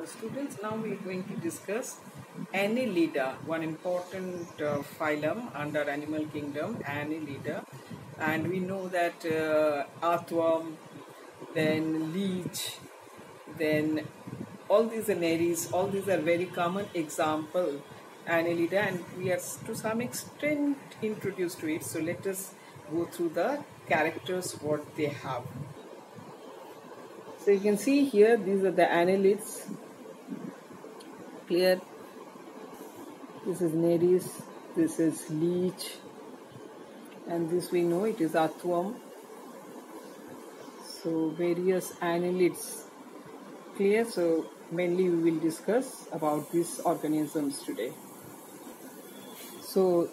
Students, now we are going to discuss Annelida, one important phylum under animal kingdom, Annelida. And we know that earthworm, then leech, then all these anaries, all these are very common example Annelida, and we are to some extent introduced to it. So let us go through the characters what they have. So you can see here, these are the annelids. Clear? This is Nereis, this is leech, and this we know it is earthworm. So various annelids. Clear? So mainly we will discuss about these organisms today. So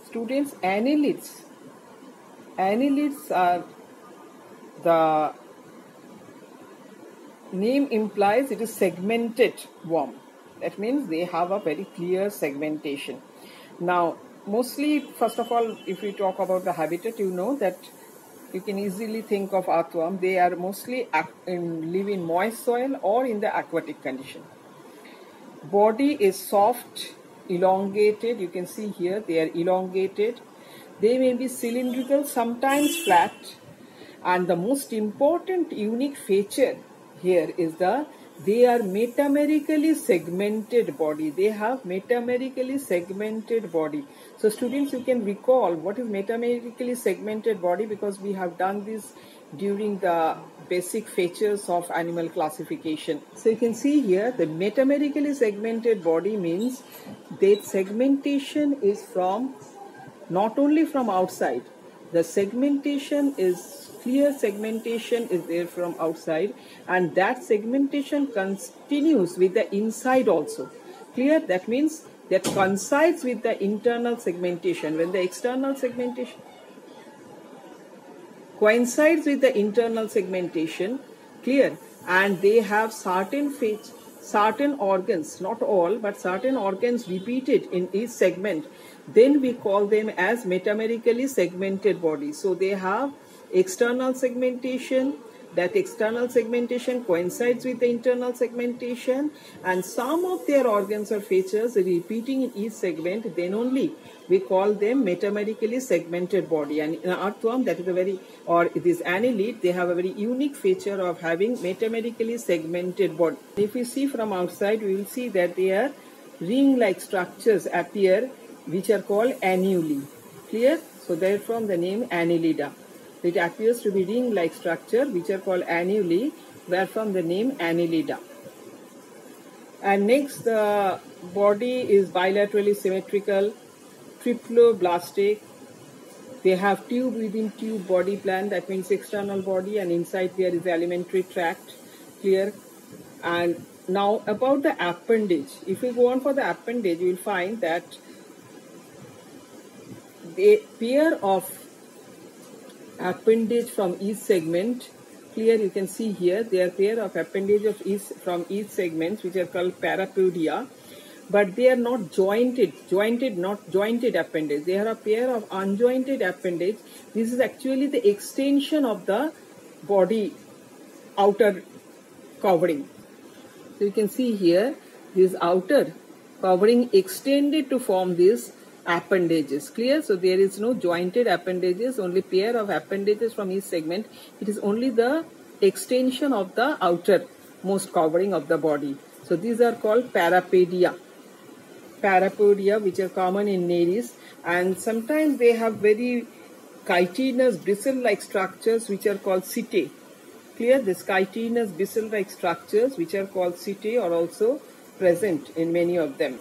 students, annelids are, the name implies it is segmented worm. That means they have a very clear segmentation. Now, mostly, first of all, if we talk about the habitat, you know that you can easily think of earthworm. They are mostly live in moist soil or in the aquatic condition. Body is soft, elongated. You can see here they are elongated. They may be cylindrical, sometimes flat. And the most important unique feature here is they are metamerically segmented body. They have metamerically segmented body. So students, you can recall what is metamerically segmented body, because we have done this during the basic features of animal classification. So you can see here the metamerically segmented body means that segmentation is from not only from outside. The segmentation is clear, segmentation is there from outside, and that segmentation continues with the inside also. Clear? That means that coincides with the internal segmentation. When the external segmentation coincides with the internal segmentation, clear, and they have certain organs, not all, but certain organs repeated in each segment, then we call them as metamerically segmented body. So they have external segmentation, that external segmentation coincides with the internal segmentation, and some of their organs or features repeating in each segment, then only we call them metamerically segmented body. And in earthworm, that is a very, or this annelid, they have a very unique feature of having metamerically segmented body. If we see from outside, we will see that they are ring-like structures appear, which are called annuli. Clear? So therefore the name Annelida. It appears to be ring-like structure which are called annuli, wherefrom the name Annelida. And next, the body is bilaterally symmetrical, triploblastic. They have tube within tube body plan, that means external body, and inside there is alimentary tract. Clear? And now about the appendage. If we go on for the appendage, you will find that a pair of appendage from each segment. Clear? You can see here there are pair of appendage from each segment, which are called parapodia, but they are not jointed appendage. They are a pair of unjointed appendage. This is actually the extension of the body outer covering. So you can see here this outer covering extended to form these appendages. Clear? So there is no jointed appendages, only pair of appendages from each segment. It is only the extension of the outermost covering of the body. So these are called parapodia, which are common in Nereis, and sometimes they have very chitinous bristle-like structures which are called setae. Clear? These chitinous bristle-like structures which are called setae are also present in many of them.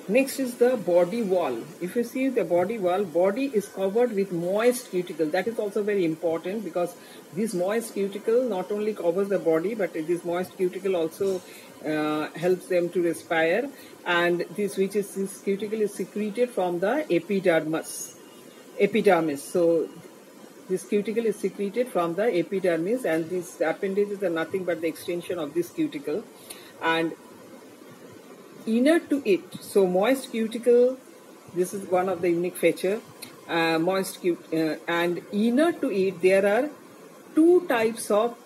Next is the body wall. If you see the body wall, body is covered with moist cuticle. That is also very important, because this moist cuticle not only covers the body, but this moist cuticle also helps them to respire. And this cuticle is secreted from the epidermis. So this cuticle is secreted from the epidermis, and these appendages are nothing but the extension of this cuticle. And inner to it, so moist cuticle, this is one of the unique feature, and inner to it there are two types of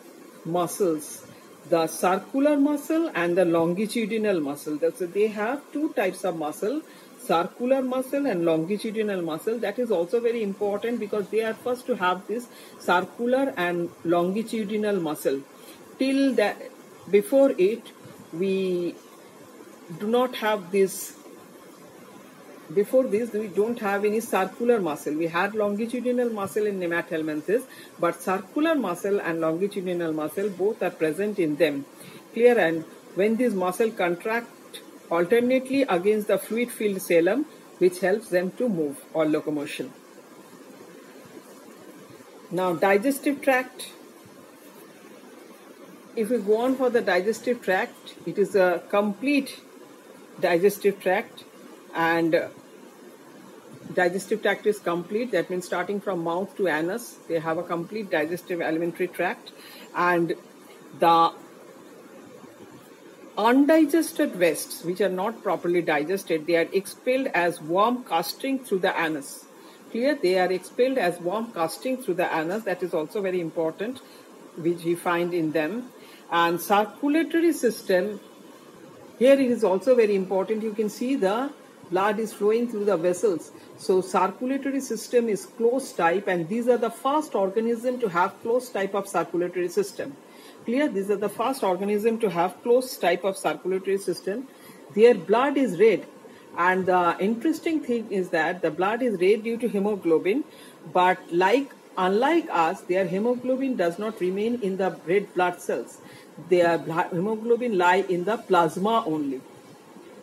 muscles. the circular muscle and the longitudinal muscle. So they have two types of muscle, circular muscle and longitudinal muscle. That is also very important because they are first to have this circular and longitudinal muscle. Till that, before it, we do not have this. Before this, we don't have any circular muscle. We had longitudinal muscle in nemathelminthes, but circular muscle and longitudinal muscle both are present in them. Clear? And when these muscle contract alternately against the fluid filled cellum, which helps them to move or locomotion. Now, digestive tract. If we go on for the digestive tract, it is a complete digestive tract, and digestive tract is complete. That means starting from mouth to anus, they have a complete digestive alimentary tract, and the undigested wastes which are not properly digested, they are expelled as worm casting through the anus. Clear? They are expelled as worm casting through the anus. That is also very important, which we find in them. And circulatory system, here it is also very important. You can see the blood is flowing through the vessels. So circulatory system is closed type, and these are the first organism to have closed type of circulatory system. Clear? These are the first organism to have closed type of circulatory system. Their blood is red, and the interesting thing is that the blood is red due to hemoglobin, but unlike us, their hemoglobin does not remain in the red blood cells. Their hemoglobin lie in the plasma only.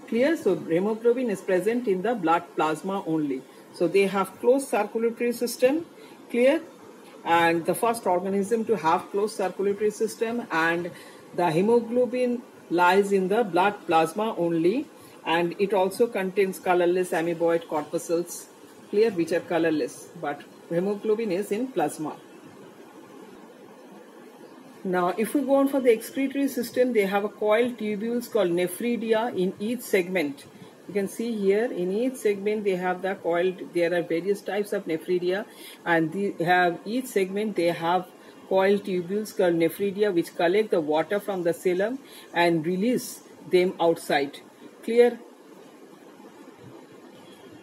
Clear? So hemoglobin is present in the blood plasma only. So they have closed circulatory system. Clear? And the first organism to have closed circulatory system, and the hemoglobin lies in the blood plasma only, and it also contains colorless amoeboid corpuscles. Clear? Which are colorless, but hemoglobin is in plasma. Now, if we go on for the excretory system, they have a coiled tubules called nephridia in each segment. You can see here in each segment they have the coiled. There are various types of nephridia, and they have each segment they have coiled tubules called nephridia, which collect the water from the cellum and release them outside. Clear?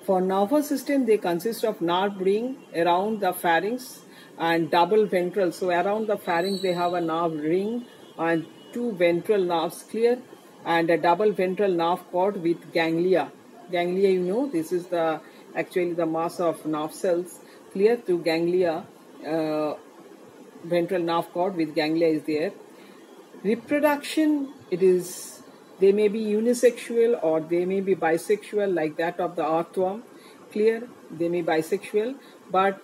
For nervous system, they consist of nerve ring around the pharynx and double ventral. So around the pharynx they have a nerve ring and two ventral nerves. Clear? And a double ventral nerve cord with ganglia. Ganglia, you know, this is actually the mass of nerve cells. Clear? To ganglia, ventral nerve cord with ganglia is there. Reproduction, they may be unisexual or they may be bisexual, like that of the earthworm. Clear? They may be bisexual, but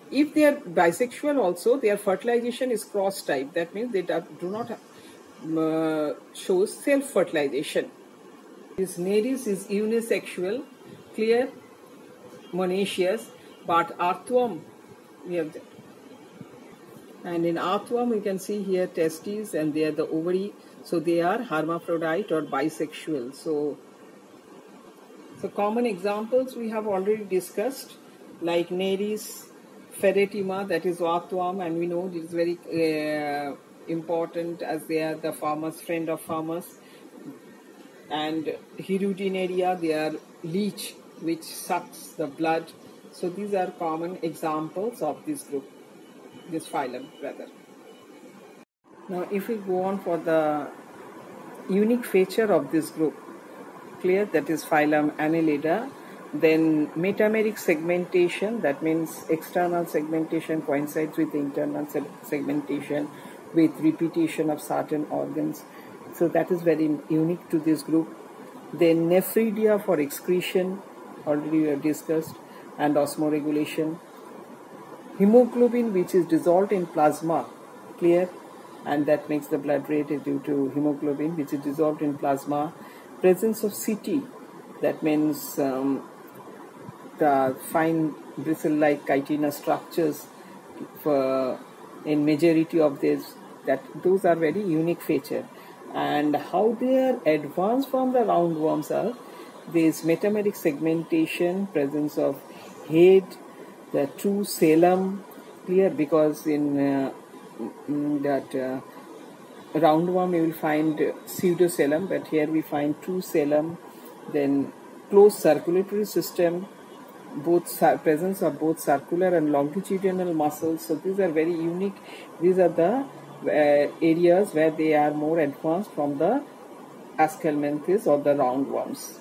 if they are bisexual also, their fertilization is cross type. That means they do not show self-fertilization. This Nereis is unisexual. Clear? Monoecious, but earthworm, we have that. And in earthworm, you can see here testes, and they are the ovary. So they are hermaphrodite or bisexual. So common examples we have already discussed, like Nereis, Ferretima, that is earthworm, and we know this is very important as they are the farmers, friend of farmers. And Hirudinaria, they are leech, which sucks the blood. So these are common examples of this group, this phylum rather. Now if we go on for the unique feature of this group, clear, that is phylum Annelida, then metameric segmentation, that means external segmentation coincides with the internal segmentation with repetition of certain organs. So that is very unique to this group. Then nephridia for excretion, already we have discussed, and osmoregulation. Hemoglobin, which is dissolved in plasma, clear, and that makes the blood red due to hemoglobin, which is dissolved in plasma. Presence of CT, that means the fine bristle-like chitinous structures in majority of this, those are very unique feature. And how they are advanced from the roundworms are this metameric segmentation, presence of head, the true cellum, clear, because in that roundworm you will find pseudocellum, but here we find true cellum. Then closed circulatory system, both presence of both circular and longitudinal muscles. So these are very unique. These are the areas where they are more advanced from the Aschelminthes or the roundworms.